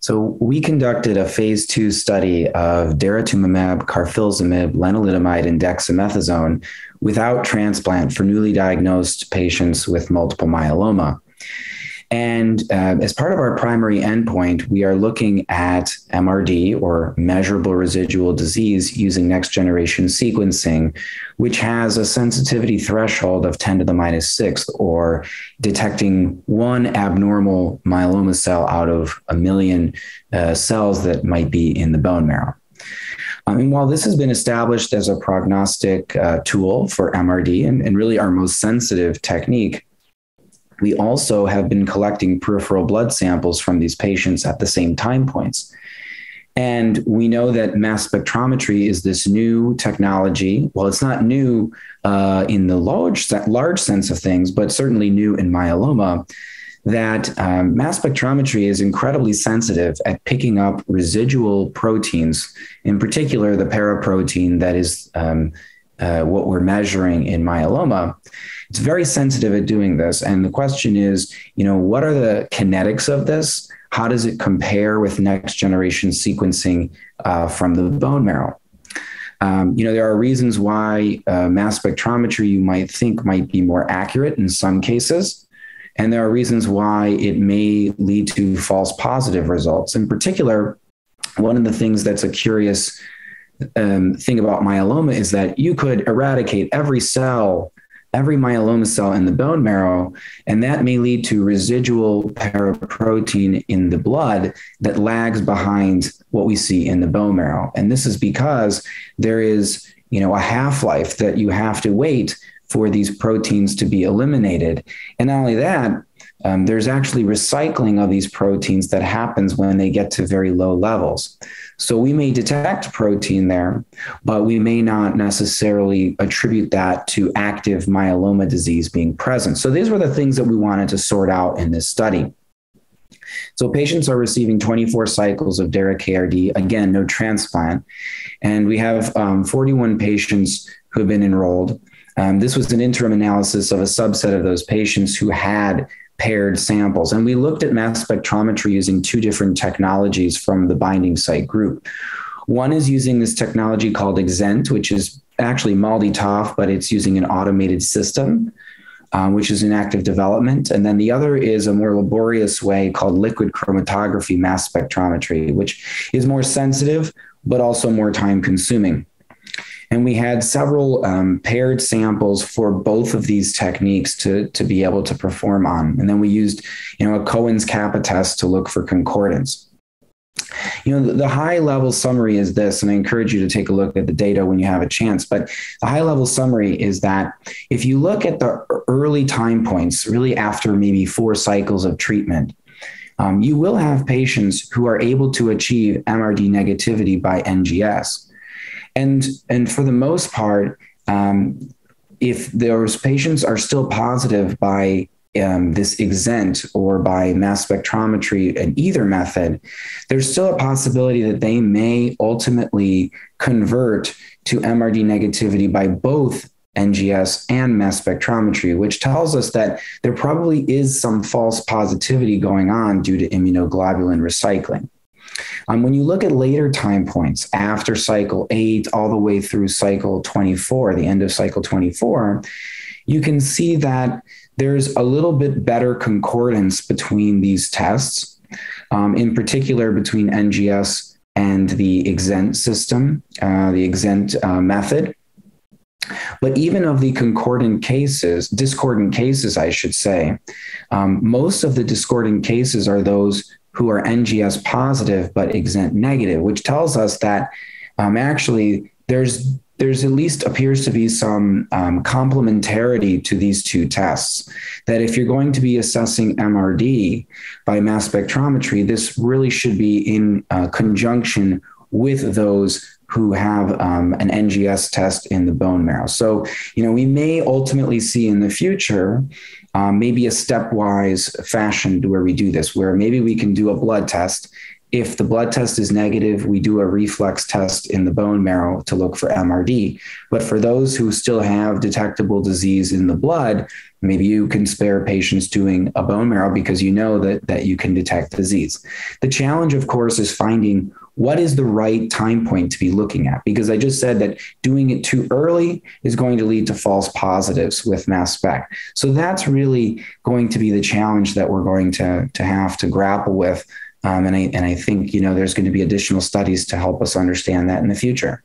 So we conducted a phase 2 study of Daratumumab, Carfilzomib, Lenalidomide, and Dexamethasone without transplant for newly diagnosed patients with multiple myeloma. And as part of our primary endpoint, we are looking at MRD, or measurable residual disease, using next-generation sequencing, which has a sensitivity threshold of 10 to the minus 6, or detecting one abnormal myeloma cell out of a million cells that might be in the bone marrow. And while this has been established as a prognostic tool for MRD and really our most sensitive technique, we also have been collecting peripheral blood samples from these patients at the same time points. And we know that mass spectrometry is this new technology. Well, it's not new in the large sense of things, but certainly new in myeloma, that mass spectrometry is incredibly sensitive at picking up residual proteins, in particular the paraprotein that is what we're measuring in myeloma. It's very sensitive at doing this. And the question is, what are the kinetics of this? How does it compare with next generation sequencing from the bone marrow? There are reasons why mass spectrometry you might think might be more accurate in some cases. And there are reasons why it may lead to false positive results. In particular, one of the things that's a curious thing about myeloma is that you could eradicate every myeloma cell in the bone marrow, and that may lead to residual paraprotein in the blood that lags behind what we see in the bone marrow. And this is because there is, a half-life that you have to wait for these proteins to be eliminated. And not only that, there's actually recycling of these proteins that happens when they get to very low levels. So we may detect protein there, but we may not necessarily attribute that to active myeloma disease being present. So these were the things that we wanted to sort out in this study. So patients are receiving 24 cycles of Dara-KRd, again, no transplant. And we have 41 patients who have been enrolled. This was an interim analysis of a subset of those patients who had paired samples. And we looked at mass spectrometry using two different technologies from the binding site group. One is using this technology called EXENT, which is actually MALDI-TOF, but it's using an automated system, which is in active development. And then the other is a more laborious way called liquid chromatography-mass spectrometry, which is more sensitive, but also more time consuming. And we had several paired samples for both of these techniques to be able to perform on. And then we used, a Cohen's kappa test to look for concordance. The high level summary is this, and I encourage you to take a look at the data when you have a chance. But the high level summary is that if you look at the early time points, really after maybe 4 cycles of treatment, you will have patients who are able to achieve MRD negativity by NGS. And for the most part, if those patients are still positive by this EXENT or by mass spectrometry in either method, there's still a possibility that they may ultimately convert to MRD negativity by both NGS and mass spectrometry, which tells us that there probably is some false positivity going on due to immunoglobulin recycling. When you look at later time points after cycle 8 all the way through cycle 24, the end of cycle 24, you can see that there's a little bit better concordance between these tests, in particular between NGS and the EXENT system, the EXENT method. But even of the discordant cases, I should say, most of the discordant cases are those who are NGS positive but EXENT negative, which tells us that actually there's at least appears to be some complementarity to these two tests, that if you're going to be assessing MRD by mass spectrometry, this really should be in conjunction with those who have an NGS test in the bone marrow. So, we may ultimately see in the future maybe a stepwise fashion to where we do this, where maybe we can do a blood test If the blood test is negative, we do a reflex test in the bone marrow to look for MRD. But for those who still have detectable disease in the blood, maybe you can spare patients doing a bone marrow because you know that you can detect disease. The challenge, of course, is finding what is the right time point to be looking at, because I just said that doing it too early is going to lead to false positives with mass spec. So that's really going to be the challenge that we're going to have to grapple with. And I think, there's going to be additional studies to help us understand that in the future.